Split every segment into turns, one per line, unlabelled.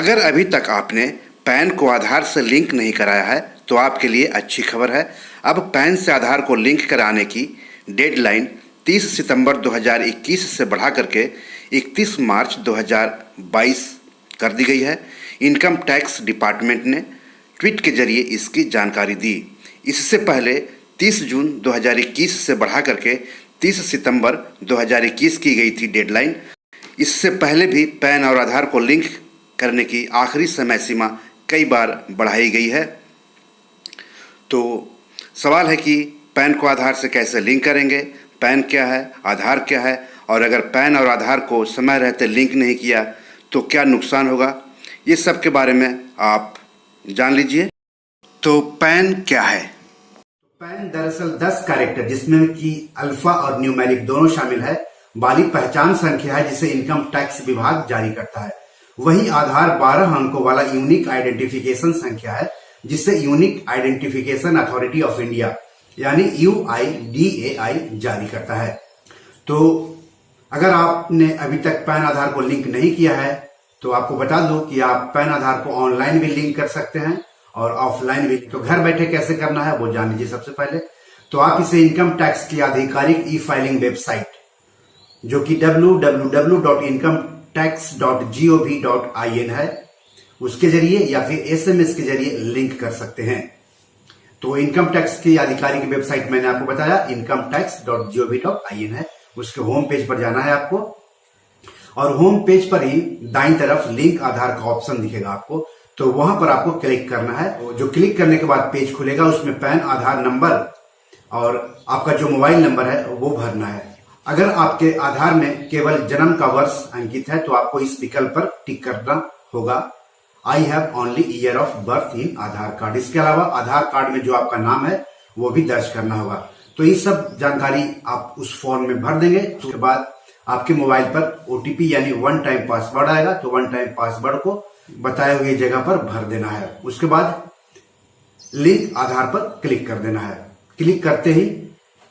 अगर अभी तक आपने पैन को आधार से लिंक नहीं कराया है तो आपके लिए अच्छी खबर है। अब पैन से आधार को लिंक कराने की डेडलाइन 30 सितंबर 2021 से बढ़ा करके 31 मार्च 2022 कर दी गई है। इनकम टैक्स डिपार्टमेंट ने ट्वीट के जरिए इसकी जानकारी दी। इससे पहले 30 जून 2021 से बढ़ा करके 30 सितंबर 2021 की गई थी डेडलाइन। इससे पहले भी पैन और आधार को लिंक करने की आखिरी समय सीमा कई बार बढ़ाई गई है। तो सवाल है कि पैन को आधार से कैसे लिंक करेंगे, पैन क्या है, आधार क्या है, और अगर पैन और आधार को समय रहते लिंक नहीं किया तो क्या नुकसान होगा, ये सब के बारे में आप जान लीजिए। तो पैन क्या है?
पैन दरअसल 10 कैरेक्टर जिसमें कि अल्फा और न्यूमेरिक दोनों शामिल है वाली पहचान संख्या है जिसे इनकम टैक्स विभाग जारी करता है। वहीं आधार 12 अंकों वाला यूनिक आइडेंटिफिकेशन संख्या है जिसे unique identification authority of India यानी UIDAI जारी करता है। तो अगर आपने अभी तक पैन आधार को लिंक नहीं किया है तो आपको बता दूं कि आप पैन आधार को ऑनलाइन भी लिंक कर सकते हैं और ऑफलाइन भी। तो घर बैठे कैसे करना है वो जान लीजिए। सबसे पहले तो आप इसे इनकम टैक्स की आधिकारिक ई फाइलिंग वेबसाइट जो कि www.incometax.gov.in है उसके जरिए या फिर SMS के जरिए लिंक कर सकते हैं। तो इनकम टैक्स की आधिकारिक वेबसाइट मैंने आपको बताया incometax.gov.in है। उसके होम पेज पर जाना है आपको और होम पेज पर ही दाईं तरफ लिंक आधार का ऑप्शन दिखेगा आपको। तो वहां पर आपको क्लिक करना है। जो क्लिक करने के बाद पेज खुलेगा उसमें पैन आधार नंबर और आपका जो मोबाइल नंबर है वो भरना है। अगर आपके आधार में केवल जन्म का वर्ष अंकित है तो आपको इस विकल्प पर टिक करना होगा I have only year of birth in Aadhaar card. इसके अलावा आधार कार्ड में जो आपका नाम है वो भी दर्ज करना होगा। तो ये सब जानकारी आप उस फॉर्म में भर देंगे। उसके बाद आपके मोबाइल पर OTP यानी वन टाइम पासवर्ड आएगा। तो वन टाइम पासवर्ड को बताए हुए जगह पर भर देना है। उसके बाद लिंक आधार पर क्लिक कर देना है। क्लिक करते ही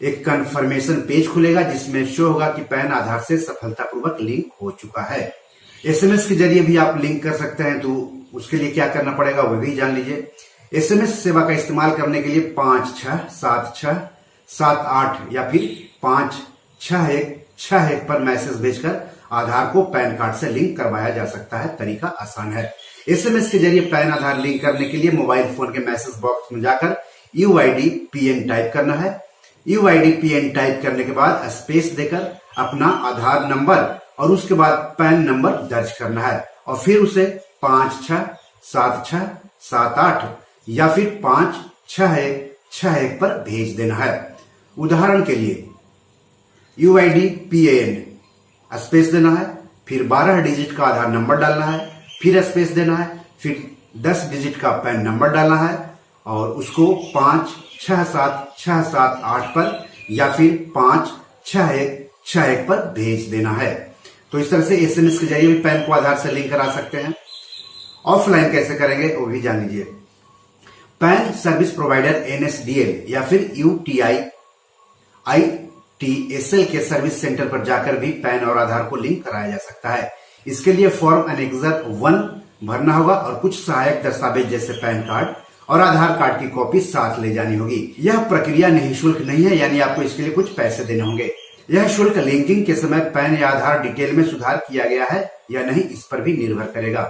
एक कंफर्मेशन पेज खुलेगा जिसमें शो होगा कि पैन आधार से सफलतापूर्वक लिंक हो चुका है। SMS के जरिए भी आप लिंक कर सकते हैं। तो उसके लिए क्या करना पड़ेगा वो भी जान लीजिए। SMS सेवा का इस्तेमाल करने के लिए 567678 या फिर 56161 पर मैसेज भेजकर आधार को पैन कार्ड से लिंक करवाया जा सकता है। तरीका आसान है। SMS के जरिए पैन आधार लिंक करने के लिए मोबाइल फोन के मैसेज बॉक्स में जाकर UIDPN टाइप करना है। UIDPN टाइप करने के बाद स्पेस देकर अपना आधार नंबर और उसके बाद पैन नंबर दर्ज करना है और फिर उसे 567678 या फिर 56161 पर भेज देना है। उदाहरण के लिए UIDPN स्पेस देना है, फिर 12 डिजिट का आधार नंबर डालना है, फिर स्पेस देना है, फिर 10 डिजिट का पैन नंबर डालना है और उसको 567678 पर या फिर 56161 पर भेज देना है। तो इस तरह से SMS के जरिए भी पैन को आधार से लिंक करा सकते हैं। ऑफलाइन कैसे करेंगे वो भी जान लीजिए। पैन सर्विस प्रोवाइडर NSDL या फिर UTI-ITSL के सर्विस सेंटर पर जाकर भी पैन और आधार को लिंक कराया जा सकता है। इसके लिए फॉर्म एनेक्सर 1 भरना होगा और कुछ सहायक दस्तावेज जैसे पैन कार्ड और आधार कार्ड की कॉपी साथ ले जानी होगी। यह प्रक्रिया निःशुल्क नहीं है यानी आपको इसके लिए कुछ पैसे देने होंगे। यह शुल्क लिंकिंग के समय पैन या आधार डिटेल में सुधार किया गया है या नहीं इस पर भी निर्भर करेगा।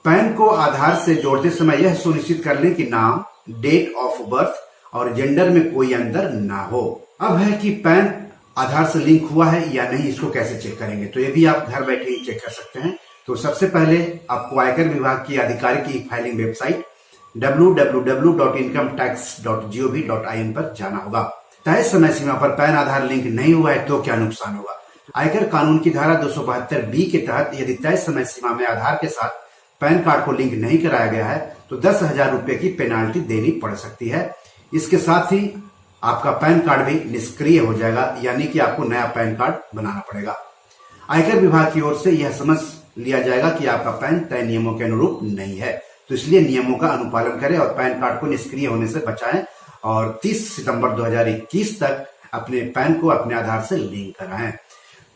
पैन को आधार से जोड़ते समय यह सुनिश्चित कर लें कि नाम, डेट ऑफ बर्थ और जेंडर में कोई अंतर ना हो। अब है कि पैन आधार से लिंक हुआ है या नहीं, इसको कैसे चेक करेंगे। तो ये भी आप घर बैठे ही चेक कर सकते हैं। तो सबसे पहले आपको आयकर विभाग की आधिकारिक ई फाइलिंग वेबसाइट www.incometax.gov.in पर जाना होगा। तय समय सीमा पर पैन आधार लिंक नहीं हुआ है तो क्या नुकसान होगा। आयकर कानून की धारा 272B के तहत यदि तय समय सीमा में आधार के साथ पैन कार्ड को लिंक नहीं कराया गया है तो 10,000 रुपए की पेनाल्टी देनी पड़ सकती है। इसके साथ ही आपका पैन कार्ड भी निष्क्रिय हो जाएगा यानी कि आपको नया पैन कार्ड बनाना पड़ेगा। आयकर विभाग की ओर से यह समझ लिया जाएगा कि आपका पैन तय नियमों के अनुरूप नहीं है। तो इसलिए नियमों का अनुपालन करें और पैन कार्ड को निष्क्रिय होने से बचाएं और 30 सितंबर 2021 तक अपने पैन को अपने आधार से लिंक कराएं।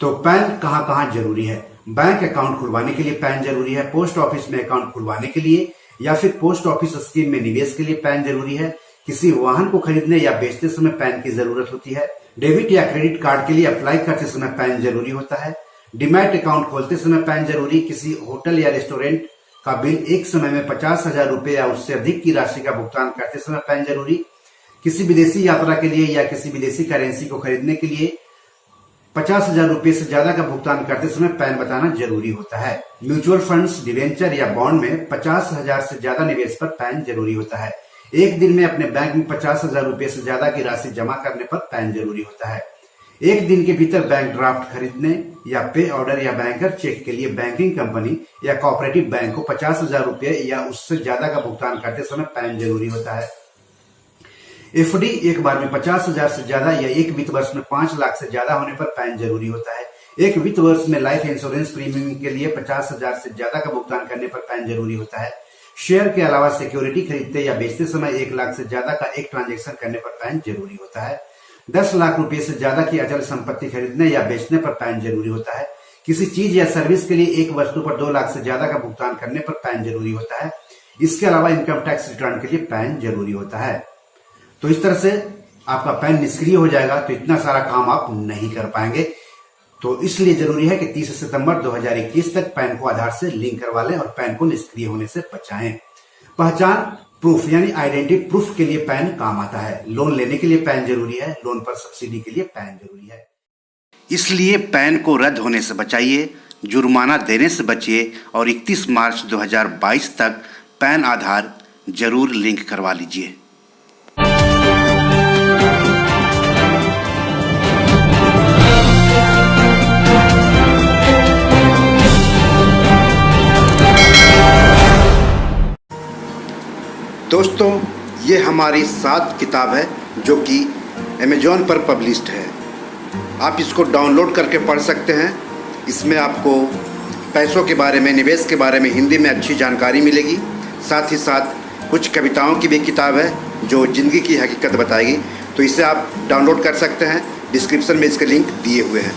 तो पैन कहां कहां जरूरी है। बैंक अकाउंट खुलवाने के लिए पैन जरूरी है, पोस्ट ऑफिस में अकाउंट खुलवाने के लिए या फिर पोस्ट ऑफिस स्कीम में निवेश के लिए पैन जरूरी है, किसी वाहन को खरीदने या बेचते समय पैन की जरूरत होती है, डेबिट या क्रेडिट कार्ड के लिए अप्लाई करते समय पैन जरूरी होता है, डीमैट अकाउंट खोलते समय पैन जरूरी, किसी होटल या रेस्टोरेंट का बिल एक समय में 50,000 रुपए या उससे अधिक की राशि का भुगतान करते समय पैन जरूरी, किसी विदेशी यात्रा के लिए या किसी विदेशी करेंसी को खरीदने के लिए 50,000 रुपए से ज्यादा का भुगतान करते समय पैन बताना जरूरी होता है। म्यूचुअल फंड्स, डिवेंचर या बॉन्ड में 50,000 से ज्यादा निवेश पर पैन जरूरी होता है। एक दिन में अपने बैंक में 50,000 रुपए से ज्यादा की राशि जमा करने पर पैन जरूरी होता है। एक दिन के भीतर बैंक ड्राफ्ट खरीदने या पे ऑर्डर या बैंकर चेक के लिए बैंकिंग कंपनी या कोऑपरेटिव बैंक को 50,000 रुपए या उससे ज्यादा का भुगतान करते समय पैन जरूरी होता है। एफडी एक बार में 50,000 से ज्यादा या एक वित्त वर्ष में 5 लाख से ज्यादा होने पर पैन जरूरी होता है। एक वित्त वर्ष में लाइफ इंश्योरेंस प्रीमियम के लिए 50,000 से ज्यादा का भुगतान करने पर पैन जरूरी होता है। शेयर के अलावा सिक्योरिटी खरीदते या बेचते समय 1 लाख से ज्यादा का एक ट्रांजेक्शन करने पर पैन जरूरी होता है। 10 लाख रुपए से ज्यादा की अचल संपत्ति खरीदने या बेचने पर पैन जरूरी होता है। किसी चीज या सर्विस के लिए एक वस्तु पर 2 लाख से ज्यादा का भुगतान करने पर पैन जरूरी होता है। इसके अलावा इनकम टैक्स रिटर्न के लिए पैन जरूरी होता है। तो इस तरह से आपका पैन निष्क्रिय हो जाएगा तो इतना सारा काम आप नहीं कर पाएंगे। तो इसलिए जरूरी है कि 30 सितंबर 2021 तक पैन को आधार से लिंक करवा लें और पैन को निष्क्रिय होने से बचाएं। पहचान प्रूफ यानी आइडेंटिटी प्रूफ के लिए पैन काम आता है। लोन लेने के लिए पैन जरूरी है, लोन पर सब्सिडी के लिए पैन जरूरी है।
इसलिए पैन को रद्द होने से बचाइए, जुर्माना देने से बचिए और 31 मार्च 2022 तक पैन आधार जरूर लिंक करवा लीजिए। दोस्तों, ये हमारी 7 किताब है जो कि अमेजॉन पर पब्लिश्ड है। आप इसको डाउनलोड करके पढ़ सकते हैं। इसमें आपको पैसों के बारे में, निवेश के बारे में हिंदी में अच्छी जानकारी मिलेगी। साथ ही साथ कुछ कविताओं की भी किताब है जो ज़िंदगी की हकीकत बताएगी। तो इसे आप डाउनलोड कर सकते हैं। डिस्क्रिप्शन में इसके लिंक दिए हुए हैं।